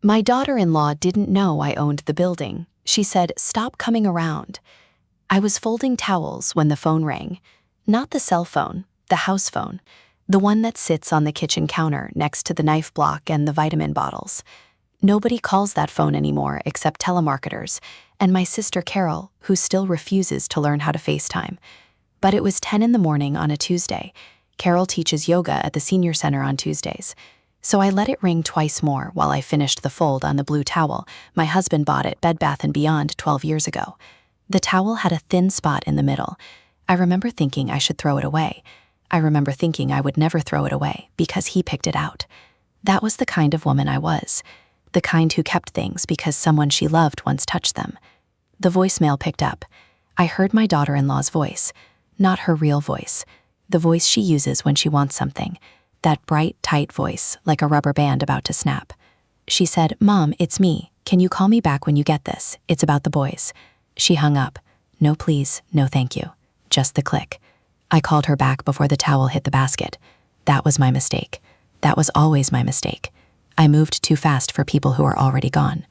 My daughter-in-law didn't know I owned the building. She said, "Stop coming around." I was folding towels when the phone rang. Not the cell phone, the house phone. The one that sits on the kitchen counter next to the knife block and the vitamin bottles. Nobody calls that phone anymore except telemarketers, and my sister Carol, who still refuses to learn how to FaceTime. But it was 10 in the morning on a Tuesday. Carol teaches yoga at the senior center on Tuesdays. So I let it ring twice more while I finished the fold on the blue towel my husband bought at Bed Bath & Beyond 12 years ago. The towel had a thin spot in the middle. I remember thinking I should throw it away. I remember thinking I would never throw it away because he picked it out. That was the kind of woman I was. The kind who kept things because someone she loved once touched them. The voicemail picked up. I heard my daughter-in-law's voice. Not her real voice. The voice she uses when she wants something. That bright, tight voice, like a rubber band about to snap. She said, "Mom, it's me. Can you call me back when you get this? It's about the boys." She hung up. No please, no thank you. Just the click. I called her back before the towel hit the basket. That was my mistake. That was always my mistake. I moved too fast for people who are already gone.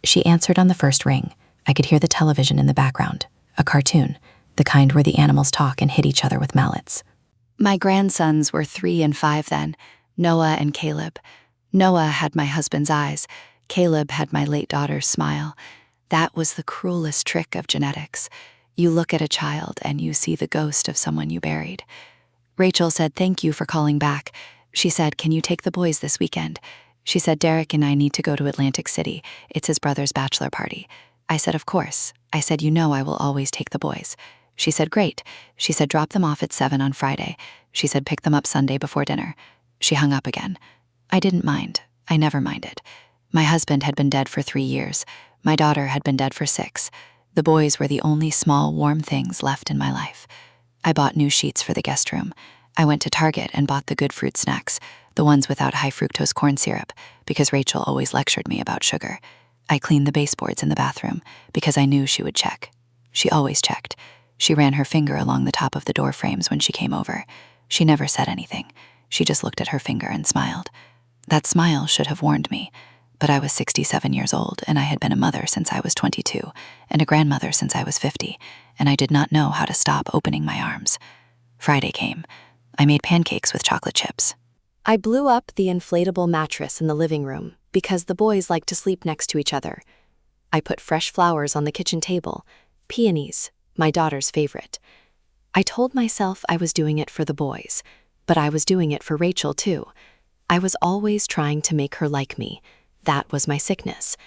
She answered on the first ring. I could hear the television in the background. A cartoon. The kind where the animals talk and hit each other with mallets. My grandsons were 3 and 5 then, Noah and Caleb. Noah had my husband's eyes. Caleb had my late daughter's smile. That was the cruelest trick of genetics. You look at a child and you see the ghost of someone you buried. Rachel said, "Thank you for calling back." She said, "Can you take the boys this weekend?" She said, "Derek and I need to go to Atlantic City. It's his brother's bachelor party." I said, "Of course." I said, "You know I will always take the boys." She said, "Great." She said, "Drop them off at 7 on Friday." She said, "Pick them up Sunday before dinner." She hung up again. I didn't mind. I never minded. My husband had been dead for 3 years. My daughter had been dead for 6. The boys were the only small, warm things left in my life. I bought new sheets for the guest room. I went to Target and bought the good fruit snacks, the ones without high fructose corn syrup, because Rachel always lectured me about sugar. I cleaned the baseboards in the bathroom because I knew she would check. She always checked. She ran her finger along the top of the door frames when she came over. She never said anything. She just looked at her finger and smiled. That smile should have warned me, but I was 67 years old, and I had been a mother since I was 22, and a grandmother since I was 50, and I did not know how to stop opening my arms. Friday came. I made pancakes with chocolate chips. I blew up the inflatable mattress in the living room because the boys like to sleep next to each other. I put fresh flowers on the kitchen table, peonies, my daughter's favorite. I told myself I was doing it for the boys, but I was doing it for Rachel too. I was always trying to make her like me. That was my sickness.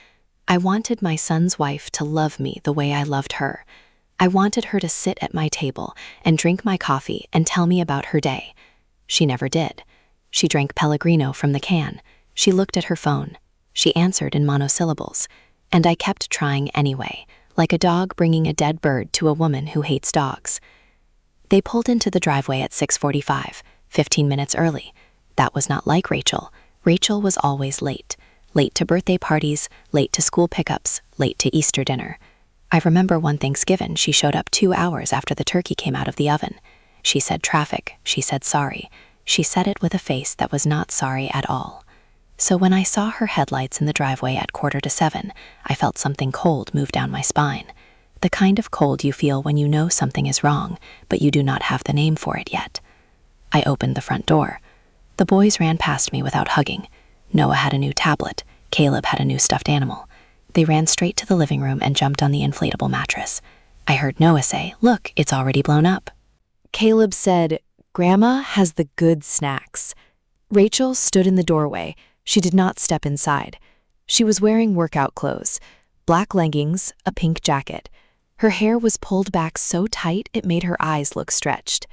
I wanted my son's wife to love me the way I loved her. I wanted her to sit at my table and drink my coffee and tell me about her day. She never did. She drank Pellegrino from the can. She looked at her phone. She answered in monosyllables. And I kept trying anyway, like a dog bringing a dead bird to a woman who hates dogs. They pulled into the driveway at 6:45, 15 minutes early. That was not like Rachel. Rachel was always late. Late to birthday parties, late to school pickups, late to Easter dinner. I remember one Thanksgiving she showed up 2 hours after the turkey came out of the oven. She said traffic, she said sorry. She said it with a face that was not sorry at all. So when I saw her headlights in the driveway at 6:45, I felt something cold move down my spine. The kind of cold you feel when you know something is wrong, but you do not have the name for it yet. I opened the front door. The boys ran past me without hugging. Noah had a new tablet. Caleb had a new stuffed animal. They ran straight to the living room and jumped on the inflatable mattress. I heard Noah say, "Look, it's already blown up." Caleb said, "Grandma has the good snacks." Rachel stood in the doorway. She did not step inside. She was wearing workout clothes, black leggings, a pink jacket. Her hair was pulled back so tight it made her eyes look stretched.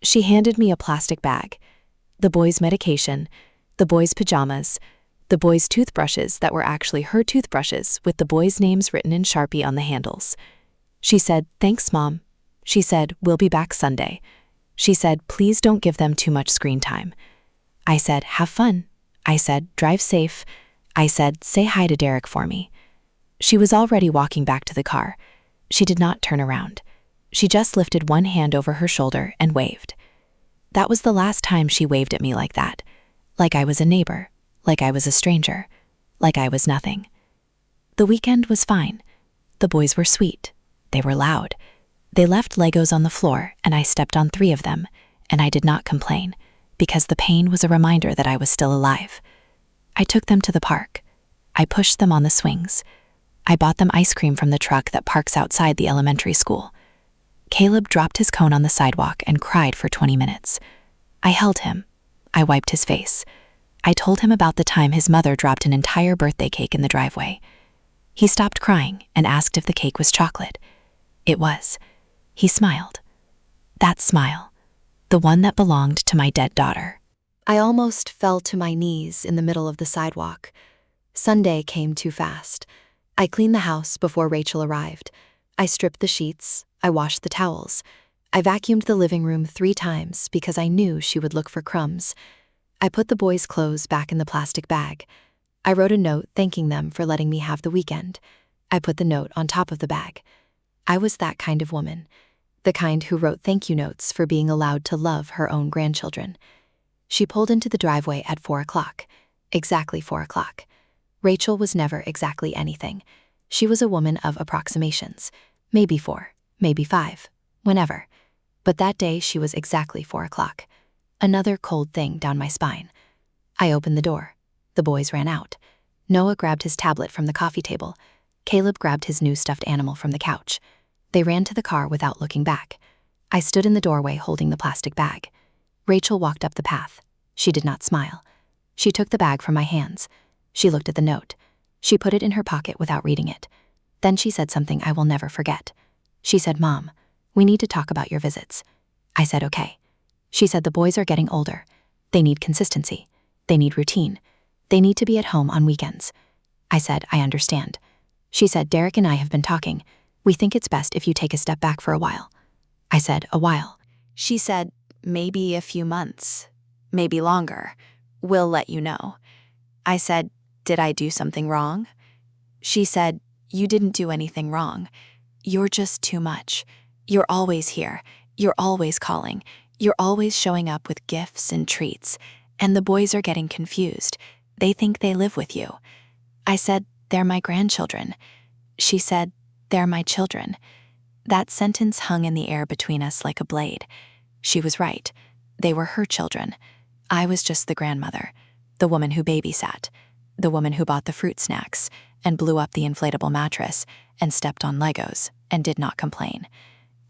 She handed me a plastic bag. The boys' medication, the boys' pajamas, the boys' toothbrushes that were actually her toothbrushes with the boys' names written in Sharpie on the handles. She said, "Thanks, Mom." She said, "We'll be back Sunday." She said, "Please don't give them too much screen time." I said, "Have fun." I said, "Drive safe." I said, "Say hi to Derek for me." She was already walking back to the car. She did not turn around. She just lifted one hand over her shoulder and waved. That was the last time she waved at me like that. Like I was a neighbor. Like I was a stranger. like I was nothing. The weekend was fine. The boys were sweet. They were loud. They left Legos on the floor, and I stepped on 3 of them, and I did not complain, because the pain was a reminder that I was still alive. I took them to the park. I pushed them on the swings. I bought them ice cream from the truck that parks outside the elementary school. Caleb dropped his cone on the sidewalk and cried for 20 minutes. I held him. I wiped his face. I told him about the time his mother dropped an entire birthday cake in the driveway. He stopped crying and asked if the cake was chocolate. It was. He smiled. That smile, the one that belonged to my dead daughter. I almost fell to my knees in the middle of the sidewalk. Sunday came too fast. I cleaned the house before Rachel arrived. I stripped the sheets. I washed the towels. I vacuumed the living room 3 times because I knew she would look for crumbs. I put the boys' clothes back in the plastic bag. I wrote a note thanking them for letting me have the weekend. I put the note on top of the bag. I was that kind of woman, the kind who wrote thank you notes for being allowed to love her own grandchildren. She pulled into the driveway at 4 o'clock, exactly 4 o'clock. Rachel was never exactly anything. She was a woman of approximations, maybe 4, maybe 5, whenever. But that day she was exactly 4 o'clock. Another cold thing down my spine. I opened the door. The boys ran out. Noah grabbed his tablet from the coffee table. Caleb grabbed his new stuffed animal from the couch. They ran to the car without looking back. I stood in the doorway holding the plastic bag. Rachel walked up the path. She did not smile. She took the bag from my hands. She looked at the note. She put it in her pocket without reading it. Then she said something I will never forget. She said, "Mom, we need to talk about your visits." I said, "Okay." She said, "The boys are getting older. They need consistency. They need routine. They need to be at home on weekends." I said, "I understand." She said, "Derek and I have been talking. We think it's best if you take a step back for a while." I said, "A while?" She said, "Maybe a few months. Maybe longer. We'll let you know." I said, "Did I do something wrong?" She said, "You didn't do anything wrong. You're just too much. You're always here. You're always calling. You're always showing up with gifts and treats. And the boys are getting confused. They think they live with you." I said, "They're my grandchildren." She said, "They're my children." That sentence hung in the air between us like a blade. She was right. They were her children. I was just the grandmother, the woman who babysat, the woman who bought the fruit snacks and blew up the inflatable mattress and stepped on Legos and did not complain.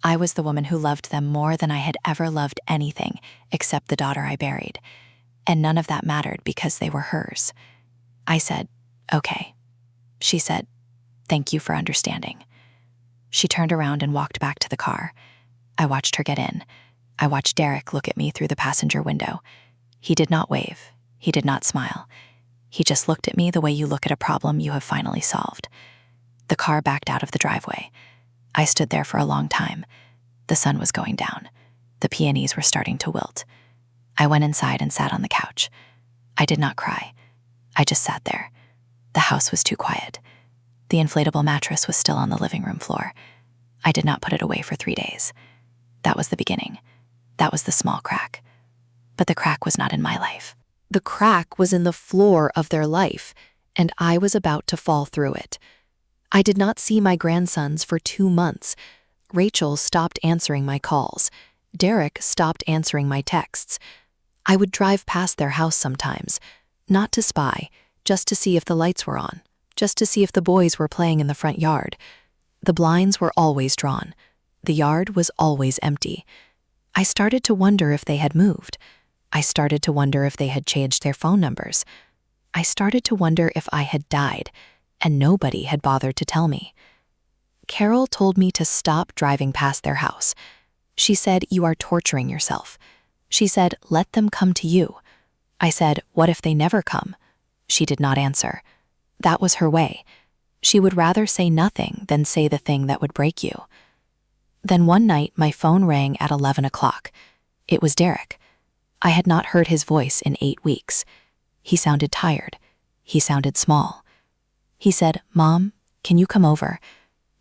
I was the woman who loved them more than I had ever loved anything except the daughter I buried. And none of that mattered because they were hers. I said, "Okay." She said, "Thank you for understanding." She turned around and walked back to the car. I watched her get in. I watched Derek look at me through the passenger window. He did not wave. He did not smile. He just looked at me the way you look at a problem you have finally solved. The car backed out of the driveway. I stood there for a long time. The sun was going down. The peonies were starting to wilt. I went inside and sat on the couch. I did not cry. I just sat there. The house was too quiet. The inflatable mattress was still on the living room floor. I did not put it away for 3 days. That was the beginning. That was the small crack. But the crack was not in my life. The crack was in the floor of their life, and I was about to fall through it. I did not see my grandsons for 2 months. Rachel stopped answering my calls. Derek stopped answering my texts. I would drive past their house sometimes, not to spy, just to see if the lights were on, just to see if the boys were playing in the front yard. The blinds were always drawn. The yard was always empty. I started to wonder if they had moved. I started to wonder if they had changed their phone numbers. I started to wonder if I had died, and nobody had bothered to tell me. Carol told me to stop driving past their house. She said, "You are torturing yourself." She said, "Let them come to you." I said, "What if they never come?" She did not answer. That was her way. She would rather say nothing than say the thing that would break you. Then one night, my phone rang at 11 o'clock. It was Derek. I had not heard his voice in 8 weeks. He sounded tired. He sounded small. He said, "Mom, can you come over?"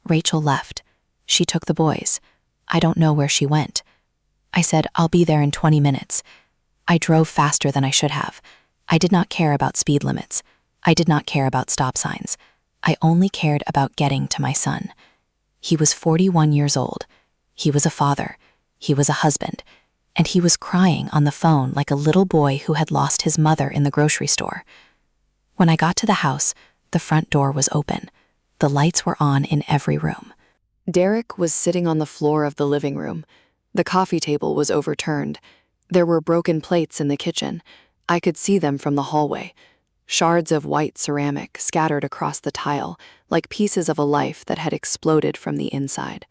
Rachel left. She took the boys. I don't know where she went. I said, "I'll be there in 20 minutes. I drove faster than I should have. I did not care about speed limits. I did not care about stop signs. I only cared about getting to my son. He was 41 years old. He was a father. He was a husband. And he was crying on the phone like a little boy who had lost his mother in the grocery store. When I got to the house, the front door was open. The lights were on in every room. Derek was sitting on the floor of the living room. The coffee table was overturned. There were broken plates in the kitchen. I could see them from the hallway. Shards of white ceramic scattered across the tile, like pieces of a life that had exploded from the inside.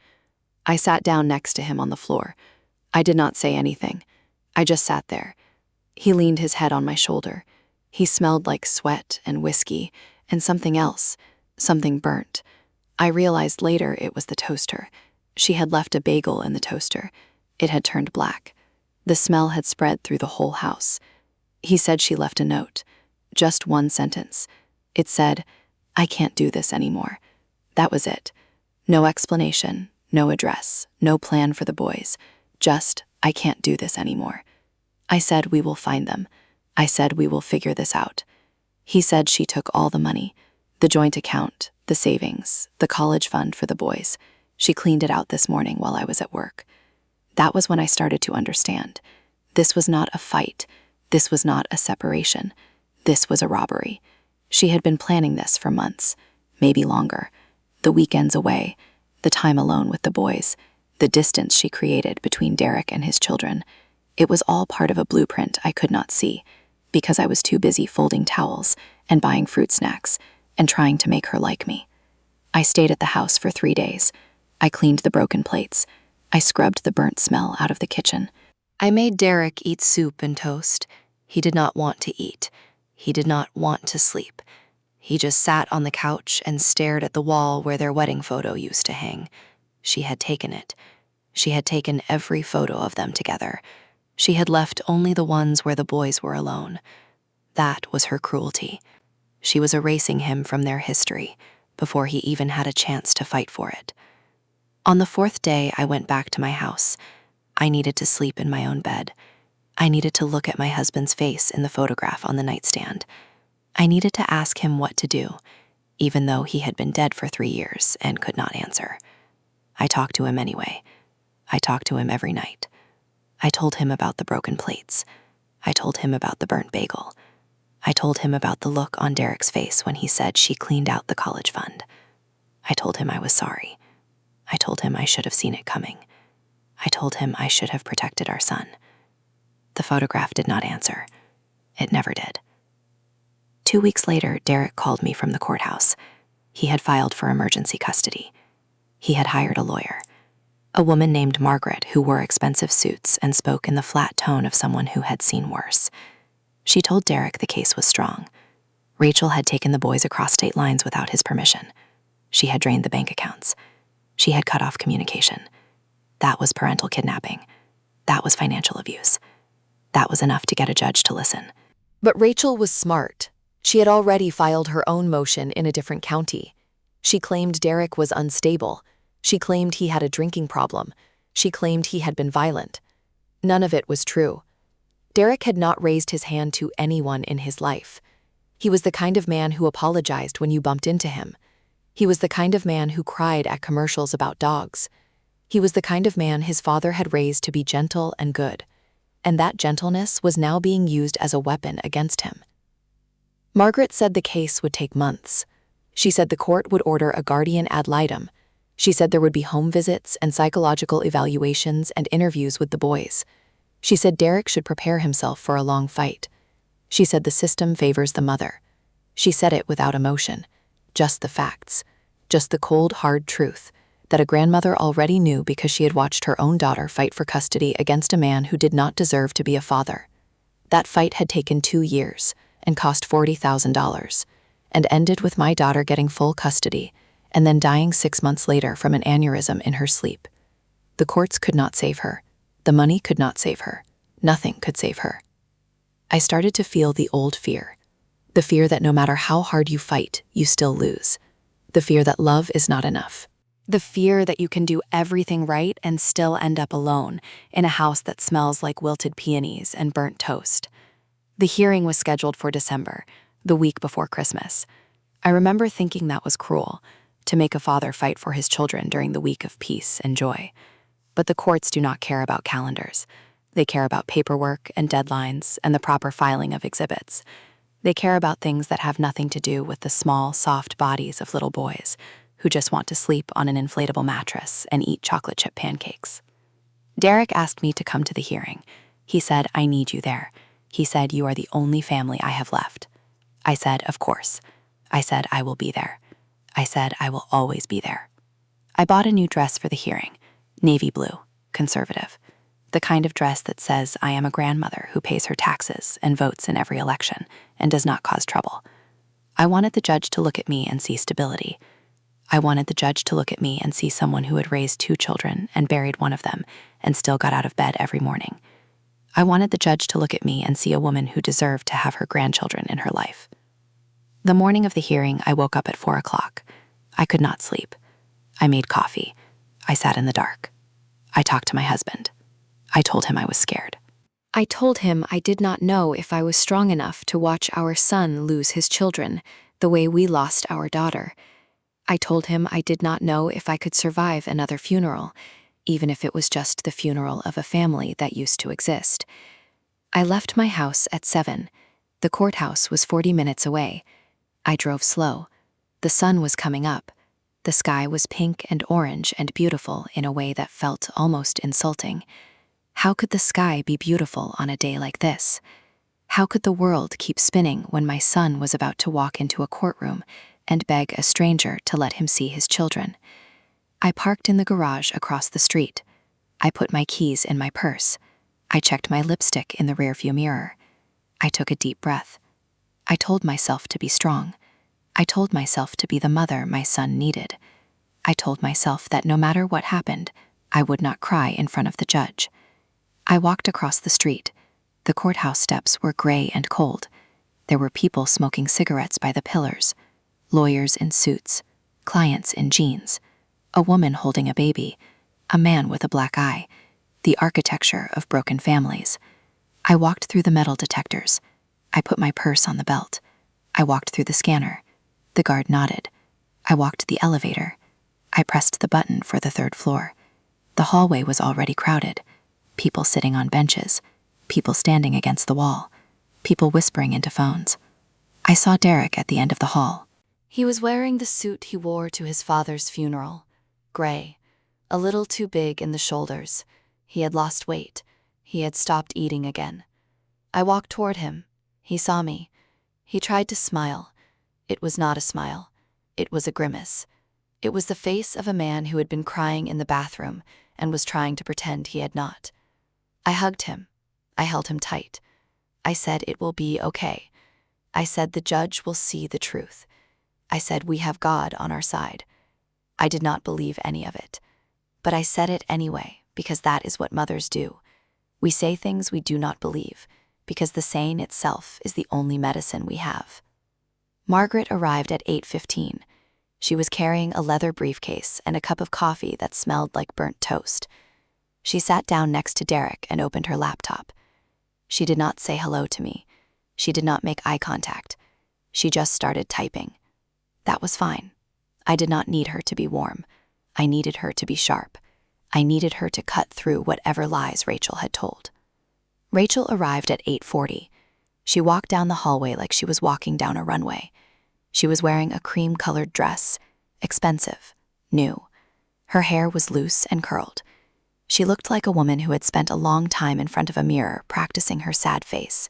I sat down next to him on the floor. I did not say anything. I just sat there. He leaned his head on my shoulder. He smelled like sweat and whiskey and something else, something burnt. I realized later it was the toaster. She had left a bagel in the toaster. It had turned black. The smell had spread through the whole house. He said she left a note. Just one sentence. It said, "I can't do this anymore." That was it. No explanation, no address, no plan for the boys. Just, "I can't do this anymore." I said, "We will find them." I said, "We will figure this out." He said she took all the money, the joint account, the savings, the college fund for the boys. She cleaned it out this morning while I was at work. That was when I started to understand. This was not a fight. This was not a separation. This was a robbery. She had been planning this for months, maybe longer. The weekends away, the time alone with the boys, the distance she created between Derek and his children. It was all part of a blueprint I could not see because I was too busy folding towels and buying fruit snacks and trying to make her like me. I stayed at the house for 3 days. I cleaned the broken plates. I scrubbed the burnt smell out of the kitchen. I made Derek eat soup and toast. He did not want to eat. He did not want to sleep. He just sat on the couch and stared at the wall where their wedding photo used to hang. She had taken it. She had taken every photo of them together. She had left only the ones where the boys were alone. That was her cruelty. She was erasing him from their history before he even had a chance to fight for it. On the 4th day, I went back to my house. I needed to sleep in my own bed. I needed to look at my husband's face in the photograph on the nightstand. I needed to ask him what to do, even though he had been dead for 3 years and could not answer. I talked to him anyway. I talked to him every night. I told him about the broken plates. I told him about the burnt bagel. I told him about the look on Derek's face when he said she cleaned out the college fund. I told him I was sorry. I told him I should have seen it coming. I told him I should have protected our son. The photograph did not answer. It never did. 2 weeks later, Derek called me from the courthouse. He had filed for emergency custody. He had hired a lawyer, a woman named Margaret who wore expensive suits and spoke in the flat tone of someone who had seen worse. She told Derek the case was strong. Rachel had taken the boys across state lines without his permission. She had drained the bank accounts. She had cut off communication. That was parental kidnapping. That was financial abuse. That was enough to get a judge to listen. But Rachel was smart. She had already filed her own motion in a different county. She claimed Derek was unstable. She claimed he had a drinking problem. She claimed he had been violent. None of it was true. Derek had not raised his hand to anyone in his life. He was the kind of man who apologized when you bumped into him. He was the kind of man who cried at commercials about dogs. He was the kind of man his father had raised to be gentle and good. And that gentleness was now being used as a weapon against him. Margaret said the case would take months. She said the court would order a guardian ad litem. She said there would be home visits and psychological evaluations and interviews with the boys. She said Derek should prepare himself for a long fight. She said the system favors the mother. She said it without emotion, just the facts, just the cold, hard truth that a grandmother already knew because she had watched her own daughter fight for custody against a man who did not deserve to be a father. That fight had taken 2 years and cost $40,000 and ended with my daughter getting full custody and then dying 6 months later from an aneurysm in her sleep. The courts could not save her. The money could not save her. Nothing could save her. I started to feel the old fear. The fear that no matter how hard you fight, you still lose. The fear that love is not enough. The fear that you can do everything right and still end up alone in a house that smells like wilted peonies and burnt toast. The hearing was scheduled for December. the week before Christmas. I remember thinking that was cruel, to make a father fight for his children during the week of peace and joy. But the courts do not care about calendars. They care about paperwork and deadlines and the proper filing of exhibits. They care about things that have nothing to do with the small, soft bodies of little boys who just want to sleep on an inflatable mattress and eat chocolate chip pancakes. Derek asked me to come to the hearing. He said, "I need you there." He said, "You are the only family I have left." I said, "Of course." I said, "I will be there." I said, "I will always be there." I bought a new dress for the hearing, navy blue, conservative, the kind of dress that says I am a grandmother who pays her taxes and votes in every election and does not cause trouble. I wanted the judge to look at me and see stability. I wanted the judge to look at me and see someone who had raised 2 children and buried one of them and still got out of bed every morning. I wanted the judge to look at me and see a woman who deserved to have her grandchildren in her life. The morning of the hearing, I woke up at 4 o'clock. I could not sleep. I made coffee. I sat in the dark. I talked to my husband. I told him I was scared. I told him I did not know if I was strong enough to watch our son lose his children the way we lost our daughter. I told him I did not know if I could survive another funeral, even if it was just the funeral of a family that used to exist. I left my house at 7. The courthouse was 40 minutes away. I drove slow. The sun was coming up. The sky was pink and orange and beautiful in a way that felt almost insulting. How could the sky be beautiful on a day like this? How could the world keep spinning when my son was about to walk into a courtroom and beg a stranger to let him see his children? I parked in the garage across the street. I put my keys in my purse. I checked my lipstick in the rearview mirror. I took a deep breath. I told myself to be strong. I told myself to be the mother my son needed. I told myself that no matter what happened, I would not cry in front of the judge. I walked across the street. The courthouse steps were gray and cold. There were people smoking cigarettes by the pillars, lawyers in suits, clients in jeans, a woman holding a baby, a man with a black eye, the architecture of broken families. I walked through the metal detectors. I put my purse on the belt. I walked through the scanner. The guard nodded. I walked the elevator. I pressed the button for the 3rd floor. The hallway was already crowded. People sitting on benches, people standing against the wall, people whispering into phones. I saw Derek at the end of the hall. He was wearing the suit he wore to his father's funeral, gray, a little too big in the shoulders. He had lost weight. He had stopped eating again. I walked toward him. He saw me. He tried to smile. It was not a smile. It was a grimace. It was the face of a man who had been crying in the bathroom and was trying to pretend he had not. I hugged him. I held him tight. I said, "It will be okay." I said, "The judge will see the truth." I said, "We have God on our side." I did not believe any of it. But I said it anyway, because that is what mothers do. We say things we do not believe, because the saying itself is the only medicine we have. Margaret arrived at 8:15. She was carrying a leather briefcase and a cup of coffee that smelled like burnt toast. She sat down next to Derek and opened her laptop. She did not say hello to me. She did not make eye contact. She just started typing. That was fine. I did not need her to be warm. I needed her to be sharp. I needed her to cut through whatever lies Rachel had told. Rachel arrived at 8:40. She walked down the hallway like she was walking down a runway. She was wearing a cream-colored dress, expensive, new. Her hair was loose and curled. She looked like a woman who had spent a long time in front of a mirror practicing her sad face.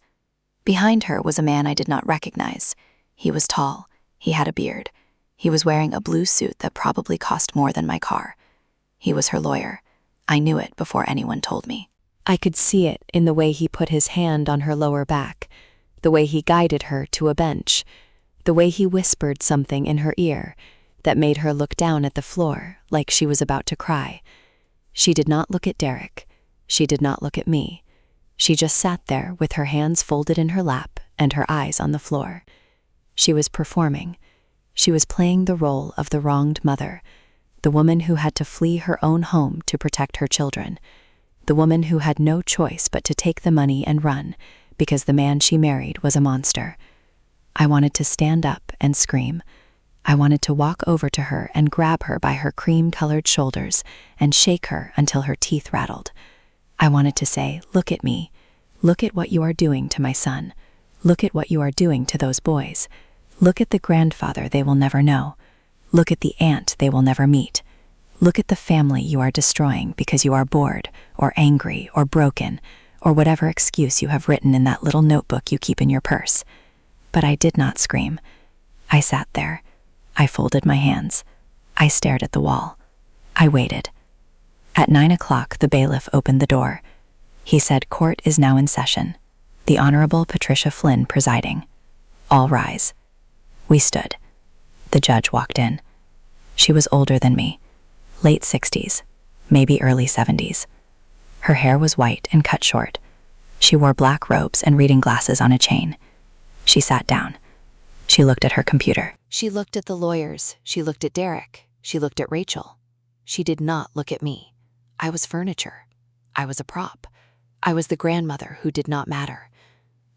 Behind her was a man I did not recognize. He was tall. He had a beard. He was wearing a blue suit that probably cost more than my car. He was her lawyer. I knew it before anyone told me. I could see it in the way he put his hand on her lower back, the way he guided her to a bench, the way he whispered something in her ear that made her look down at the floor like she was about to cry. She did not look at Derek. She did not look at me. She just sat there with her hands folded in her lap and her eyes on the floor. She was performing. She was playing the role of the wronged mother, the woman who had to flee her own home to protect her children, the woman who had no choice but to take the money and run because the man she married was a monster. I wanted to stand up and scream. I wanted to walk over to her and grab her by her cream-colored shoulders and shake her until her teeth rattled. I wanted to say, "Look at me. Look at what you are doing to my son. Look at what you are doing to those boys. Look at the grandfather they will never know. Look at the aunt they will never meet. Look at the family you are destroying because you are bored or angry or broken or whatever excuse you have written in that little notebook you keep in your purse." But I did not scream. I sat there. I folded my hands. I stared at the wall. I waited. At 9 o'clock, the bailiff opened the door. He said, "Court is now in session. The Honorable Patricia Flynn presiding. All rise." We stood. The judge walked in. She was older than me, late 60s, maybe early 70s. Her hair was white and cut short. She wore black robes and reading glasses on a chain. She sat down. She looked at her computer. She looked at the lawyers. She looked at Derek. She looked at Rachel. She did not look at me. I was furniture. I was a prop. I was the grandmother who did not matter.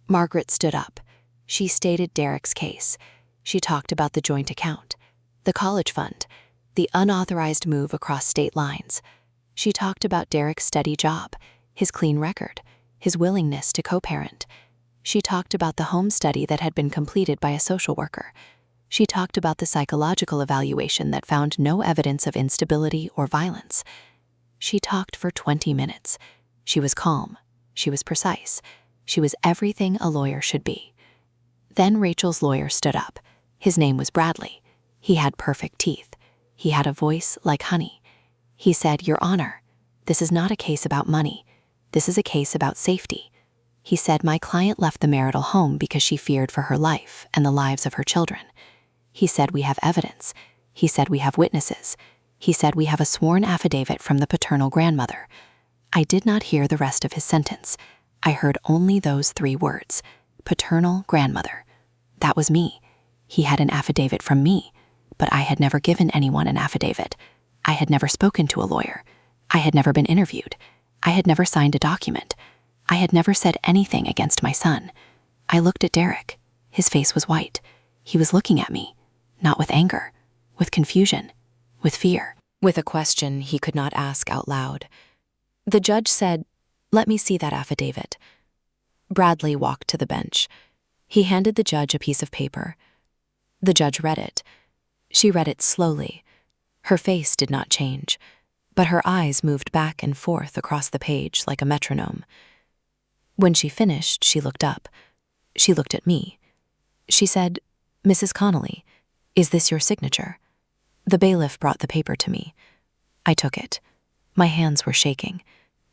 Margaret stood up. She stated Derek's case. She talked about the joint account, the college fund, the unauthorized move across state lines. She talked about Derek's steady job, his clean record, his willingness to co-parent. She talked about the home study that had been completed by a social worker. She talked about the psychological evaluation that found no evidence of instability or violence. She talked for 20 minutes. She was calm. She was precise. She was everything a lawyer should be. Then Rachel's lawyer stood up. His name was Bradley. He had perfect teeth. He had a voice like honey. He said, "Your Honor, this is not a case about money. This is a case about safety." He said, "My client left the marital home because she feared for her life and the lives of her children." He said, "We have evidence." He said, "We have witnesses." He said, "We have a sworn affidavit from the paternal grandmother." I did not hear the rest of his sentence. I heard only those 3 words, paternal grandmother. That was me. He had an affidavit from me, but I had never given anyone an affidavit. I had never spoken to a lawyer. I had never been interviewed. I had never signed a document. I had never said anything against my son. I looked at Derek. His face was white. He was looking at me, not with anger, with confusion, with fear, with a question he could not ask out loud. The judge said, "Let me see that affidavit." Bradley walked to the bench. He handed the judge a piece of paper. The judge read it. She read it slowly. Her face did not change, but her eyes moved back and forth across the page like a metronome. When she finished, she looked up. She looked at me. She said, "Mrs. Connolly, is this your signature?" The bailiff brought the paper to me. I took it. My hands were shaking.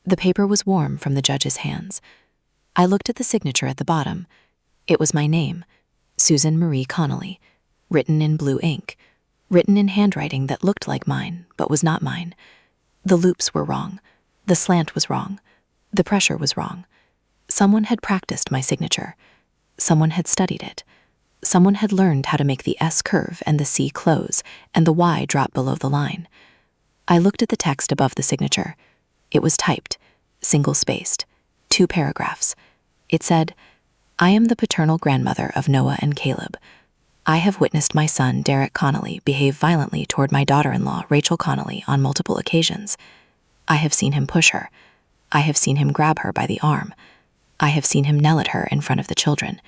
The paper was warm from the judge's hands. I looked at the signature at the bottom. It was my name, Susan Marie Connolly, written in blue ink, written in handwriting that looked like mine, but was not mine. The loops were wrong. The slant was wrong. The pressure was wrong. Someone had practiced my signature. Someone had studied it. Someone had learned how to make the S curve and the C close and the Y drop below the line. I looked at the text above the signature. It was typed, single-spaced, 2 paragraphs. It said, "I am the paternal grandmother of Noah and Caleb. I have witnessed my son, Derek Connolly, behave violently toward my daughter-in-law, Rachel Connolly, on multiple occasions. I have seen him push her. I have seen him grab her by the arm. I have seen him kneel at her in front of the children.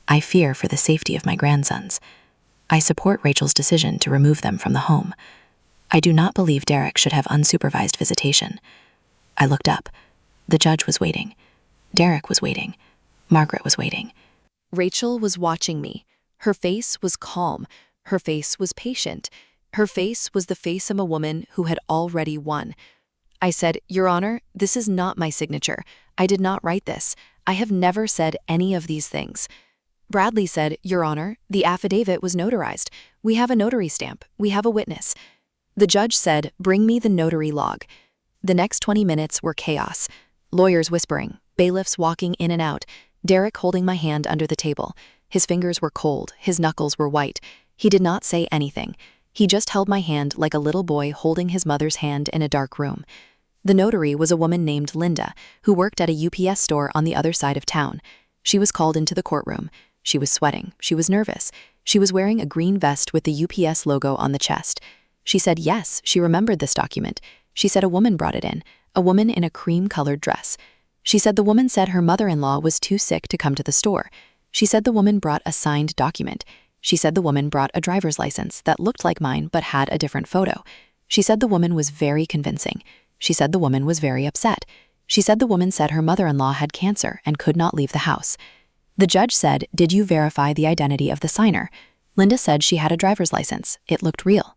I fear for the safety of my grandsons. I support Rachel's decision to remove them from the home. I do not believe Derek should have unsupervised visitation." I looked up. The judge was waiting. Derek was waiting. Margaret was waiting. Rachel was watching me. Her face was calm. Her face was patient. Her face was the face of a woman who had already won. I said, "Your Honor, this is not my signature. I did not write this. I have never said any of these things." Bradley said, "Your Honor, the affidavit was notarized. We have a notary stamp. We have a witness." The judge said, "Bring me the notary log." The next 20 minutes were chaos. Lawyers whispering, bailiffs walking in and out, Derek holding my hand under the table. His fingers were cold, his knuckles were white. He did not say anything. He just held my hand like a little boy holding his mother's hand in a dark room. The notary was a woman named Linda, who worked at a UPS store on the other side of town. She was called into the courtroom. She was sweating. She was nervous. She was wearing a green vest with the UPS logo on the chest. She said yes, she remembered this document. She said a woman brought it in, a woman in a cream-colored dress. She said the woman said her mother-in-law was too sick to come to the store. She said the woman brought a signed document. She said the woman brought a driver's license that looked like mine but had a different photo. She said the woman was very convincing. She said the woman was very upset. She said the woman said her mother-in-law had cancer and could not leave the house. The judge said, "Did you verify the identity of the signer?" Linda said she had a driver's license. It looked real.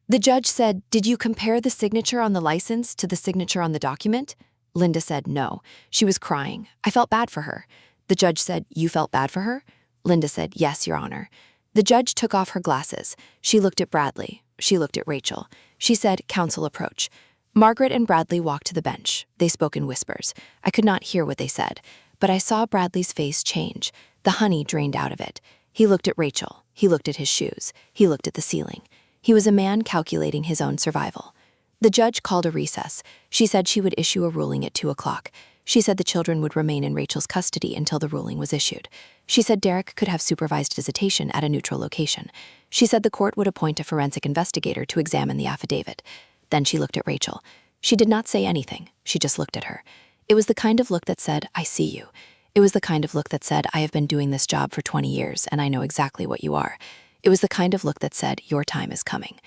The judge said, "Did you compare the signature on the license to the signature on the document?" Linda said no. She was crying. I felt bad for her. The judge said, "You felt bad for her?" Linda said, "Yes, Your Honor." The judge took off her glasses. She looked at Bradley. She looked at Rachel. She said, "Counsel approach." Margaret and Bradley walked to the bench. They spoke in whispers. I could not hear what they said, but I saw Bradley's face change. The honey drained out of it. He looked at Rachel. He looked at his shoes. He looked at the ceiling. He was a man calculating his own survival. The judge called a recess. She said she would issue a ruling at 2 o'clock. She said the children would remain in Rachel's custody until the ruling was issued. She said Derek could have supervised visitation at a neutral location. She said the court would appoint a forensic investigator to examine the affidavit. Then she looked at Rachel. She did not say anything. She just looked at her. It was the kind of look that said, "I see you." It was the kind of look that said, "I have been doing this job for 20 years and I know exactly what you are." It was the kind of look that said, "Your time is coming."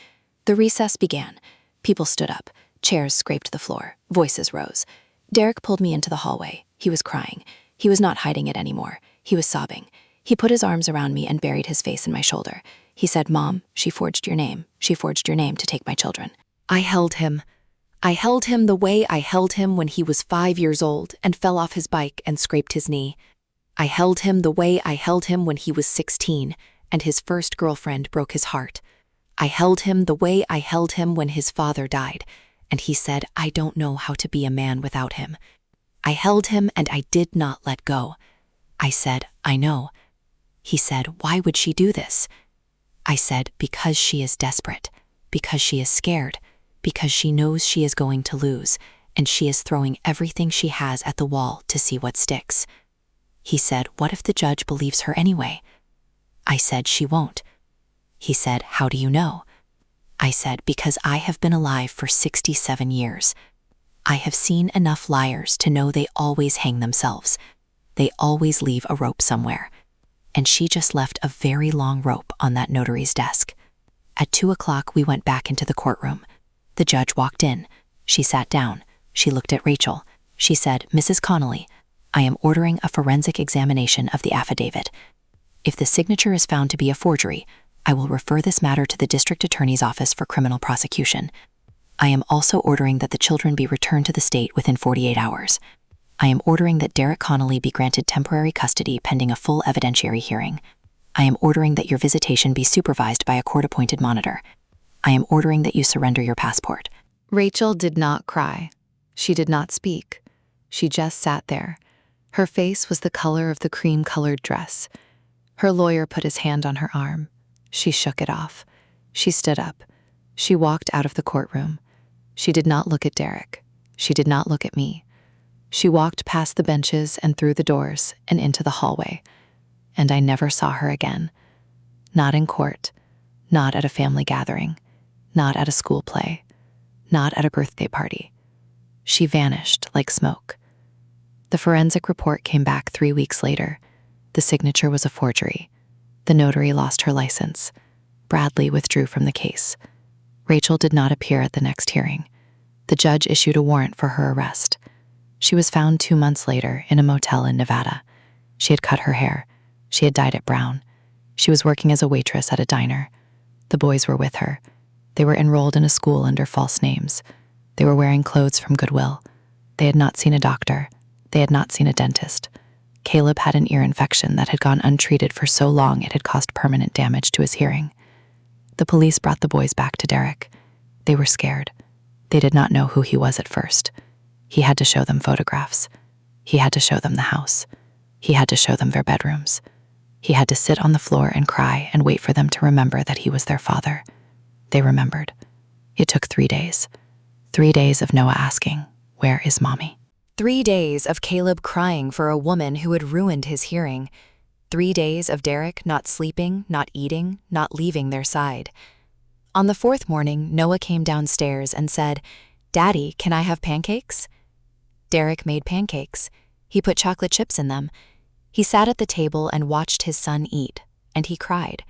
The recess began. People stood up. Chairs scraped the floor. Voices rose. Derek pulled me into the hallway. He was crying. He was not hiding it anymore. He was sobbing. He put his arms around me and buried his face in my shoulder. He said, "Mom, she forged your name. She forged your name to take my children." I held him. I held him the way I held him when he was 5 years old and fell off his bike and scraped his knee. I held him the way I held him when he was 16 and his first girlfriend broke his heart. I held him the way I held him when his father died, and he said, "I don't know how to be a man without him." I held him and I did not let go. I said, "I know." He said, "Why would she do this?" I said, "Because she is desperate, because she is scared, because she knows she is going to lose, and she is throwing everything she has at the wall to see what sticks." He said, "What if the judge believes her anyway?" I said, "She won't." He said, "How do you know?" I said, "Because I have been alive for 67 years. I have seen enough liars to know they always hang themselves. They always leave a rope somewhere. And she just left a very long rope on that notary's desk." At 2 o'clock, we went back into the courtroom. The judge walked in. She sat down. She looked at Rachel. She said, "Mrs. Connolly, I am ordering a forensic examination of the affidavit. If the signature is found to be a forgery, I will refer this matter to the district attorney's office for criminal prosecution. I am also ordering that the children be returned to the state within 48 hours. I am ordering that Derek Connolly be granted temporary custody pending a full evidentiary hearing. I am ordering that your visitation be supervised by a court-appointed monitor. I am ordering that you surrender your passport." Rachel did not cry. She did not speak. She just sat there. Her face was the color of the cream-colored dress. Her lawyer put his hand on her arm. She shook it off. She stood up. She walked out of the courtroom. She did not look at Derek. She did not look at me. She walked past the benches and through the doors and into the hallway. And I never saw her again. Not in court. Not at a family gathering. Not at a school play. Not at a birthday party. She vanished like smoke. The forensic report came back 3 weeks later. The signature was a forgery. The notary lost her license. Bradley withdrew from the case. Rachel did not appear at the next hearing. The judge issued a warrant for her arrest. She was found 2 months later in a motel in Nevada. She had cut her hair. She had dyed it brown. She was working as a waitress at a diner. The boys were with her. They were enrolled in a school under false names. They were wearing clothes from Goodwill. They had not seen a doctor. They had not seen a dentist. Caleb had an ear infection that had gone untreated for so long it had caused permanent damage to his hearing. The police brought the boys back to Derek. They were scared. They did not know who he was at first. He had to show them photographs. He had to show them the house. He had to show them their bedrooms. He had to sit on the floor and cry and wait for them to remember that he was their father. They remembered. It took 3 days. 3 days of Noah asking, "Where is Mommy?" 3 days of Caleb crying for a woman who had ruined his hearing. 3 days of Derek not sleeping, not eating, not leaving their side. On the 4th morning, Noah came downstairs and said, "Daddy, can I have pancakes?" Derek made pancakes. He put chocolate chips in them. He sat at the table and watched his son eat, and he cried.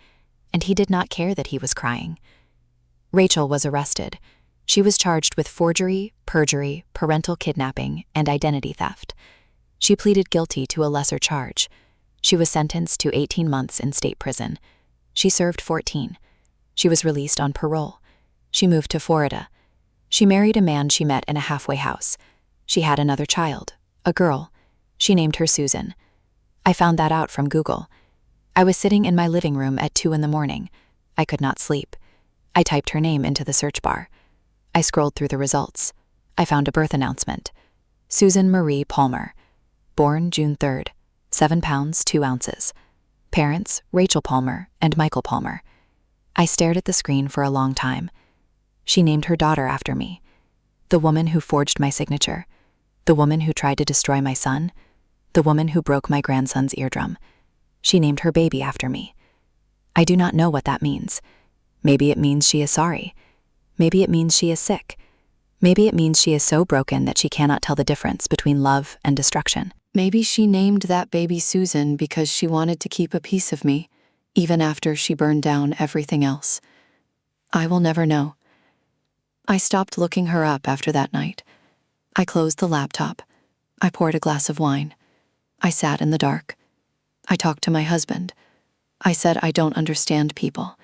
And he did not care that he was crying. Rachel was arrested. She was charged with forgery, perjury, parental kidnapping, and identity theft. She pleaded guilty to a lesser charge. She was sentenced to 18 months in state prison. She served 14. She was released on parole. She moved to Florida. She married a man she met in a halfway house. She had another child, a girl. She named her Susan. I found that out from Google. I was sitting in my living room at 2 in the morning. I could not sleep. I typed her name into the search bar. I scrolled through the results. I found a birth announcement. Susan Marie Palmer. Born June 3rd, 7 pounds, 2 ounces. Parents, Rachel Palmer and Michael Palmer. I stared at the screen for a long time. She named her daughter after me. The woman who forged my signature. The woman who tried to destroy my son. The woman who broke my grandson's eardrum. She named her baby after me. I do not know what that means. Maybe it means she is sorry. Maybe it means she is sick. Maybe it means she is so broken that she cannot tell the difference between love and destruction. Maybe she named that baby Susan because she wanted to keep a piece of me, even after she burned down everything else. I will never know. I stopped looking her up after that night. I closed the laptop. I poured a glass of wine. I sat in the dark. I talked to my husband. I said I don't understand people.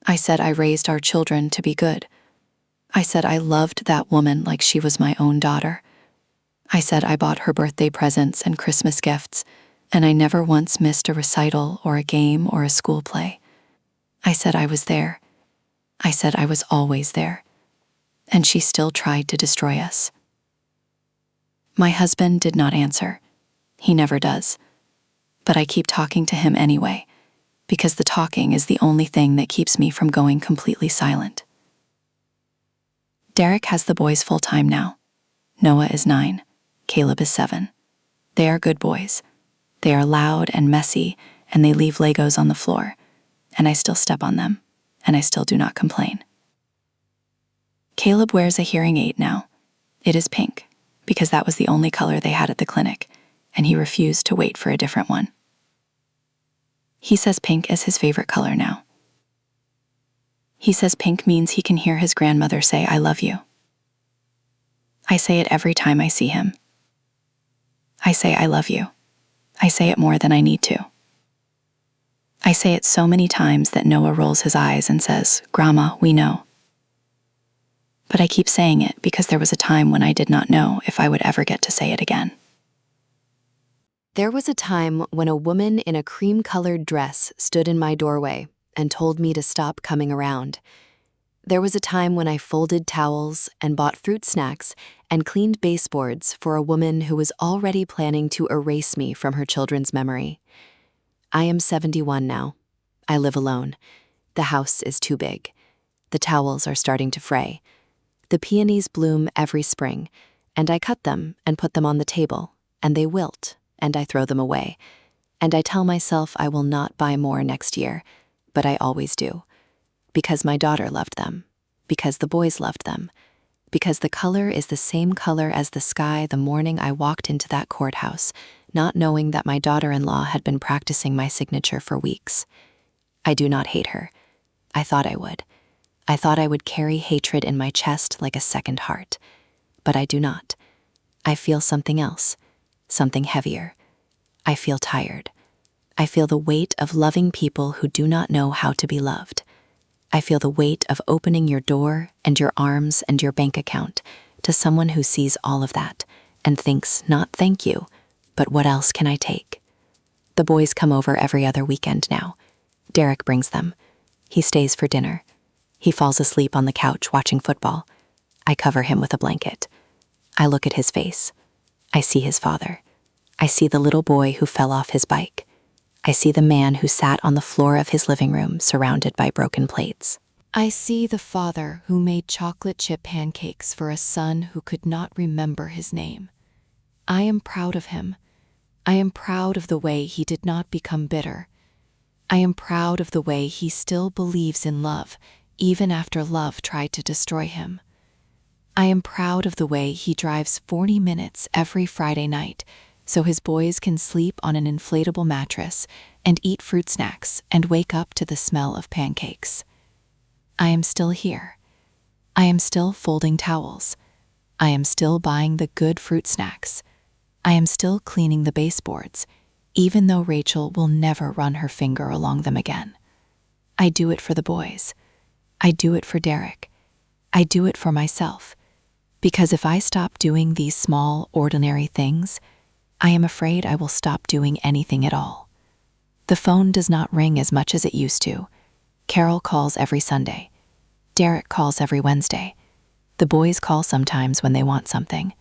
I said I raised our children to be good. I said I loved that woman like she was my own daughter. I said I bought her birthday presents and Christmas gifts, and I never once missed a recital or a game or a school play. I said I was there. I said I was always there. And she still tried to destroy us. My husband did not answer. He never does. But I keep talking to him anyway, because the talking is the only thing that keeps me from going completely silent. Derek has the boys full-time now. Noah is 9. Caleb is 7. They are good boys. They are loud and messy, and they leave Legos on the floor, and I still step on them, and I still do not complain. Caleb wears a hearing aid now. It is pink, because that was the only color they had at the clinic, and he refused to wait for a different one. He says pink is his favorite color now. He says pink means he can hear his grandmother say, "I love you." I say it every time I see him. I say, "I love you." I say it more than I need to. I say it so many times that Noah rolls his eyes and says, "Grandma, we know." But I keep saying it because there was a time when I did not know if I would ever get to say it again. There was a time when a woman in a cream-colored dress stood in my doorway and told me to stop coming around. There was a time when I folded towels and bought fruit snacks and cleaned baseboards for a woman who was already planning to erase me from her children's memory. I am 71 now. I live alone. The house is too big. The towels are starting to fray. The peonies bloom every spring, and I cut them and put them on the table, and they wilt, and I throw them away. And I tell myself I will not buy more next year, but I always do. Because my daughter loved them. Because the boys loved them. Because the color is the same color as the sky the morning I walked into that courthouse, not knowing that my daughter-in-law had been practicing my signature for weeks. I do not hate her. I thought I would. I thought I would carry hatred in my chest like a second heart. But I do not. I feel something else. Something heavier. I feel tired. I feel the weight of loving people who do not know how to be loved. I feel the weight of opening your door and your arms and your bank account to someone who sees all of that and thinks not thank you, but what else can I take? The boys come over every other weekend now. Derek brings them. He stays for dinner. He falls asleep on the couch watching football. I cover him with a blanket. I look at his face. I see his father. I see the little boy who fell off his bike. I see the man who sat on the floor of his living room surrounded by broken plates. I see the father who made chocolate chip pancakes for a son who could not remember his name. I am proud of him. I am proud of the way he did not become bitter. I am proud of the way he still believes in love, even after love tried to destroy him. I am proud of the way he drives 40 minutes every Friday night so his boys can sleep on an inflatable mattress and eat fruit snacks and wake up to the smell of pancakes. I am still here. I am still folding towels. I am still buying the good fruit snacks. I am still cleaning the baseboards, even though Rachel will never run her finger along them again. I do it for the boys. I do it for Derek. I do it for myself. Because if I stop doing these small, ordinary things, I am afraid I will stop doing anything at all. The phone does not ring as much as it used to. Carol calls every Sunday. Derek calls every Wednesday. The boys call sometimes when they want something.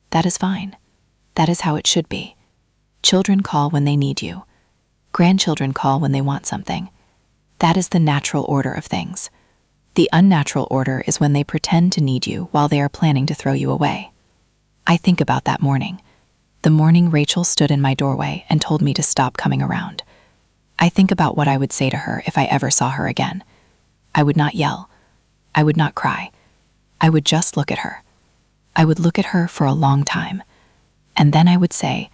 That is fine. That is how it should be. Children call when they need you. Grandchildren call when they want something. That is the natural order of things. The unnatural order is when they pretend to need you while they are planning to throw you away. I think about that morning. The morning Rachel stood in my doorway and told me to stop coming around. I think about what I would say to her if I ever saw her again. I would not yell. I would not cry. I would just look at her. I would look at her for a long time. And then I would say,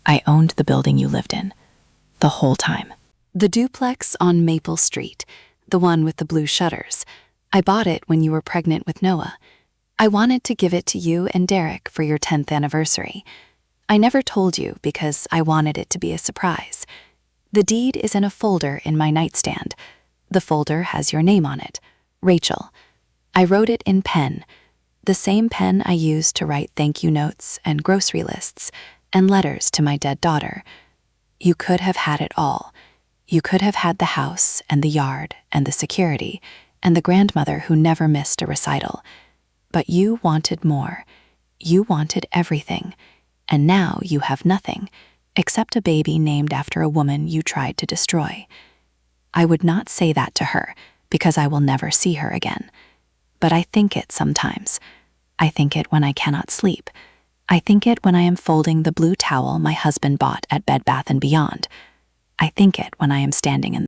I owned the building you lived in. The whole time. The duplex on Maple Street, the one with the blue shutters. I bought it when you were pregnant with Noah. I wanted to give it to you and Derek for your 10th anniversary. I never told you because I wanted it to be a surprise. The deed is in a folder in my nightstand. The folder has your name on it, Rachel. I wrote it in pen, the same pen I used to write thank you notes and grocery lists and letters to my dead daughter. You could have had it all. You could have had the house and the yard and the security and the grandmother who never missed a recital. But you wanted more. You wanted everything. And now you have nothing, except a baby named after a woman you tried to destroy. I would not say that to her, because I will never see her again. But I think it sometimes. I think it when I cannot sleep. I think it when I am folding the blue towel my husband bought at Bed Bath & Beyond. I think it when I am standing in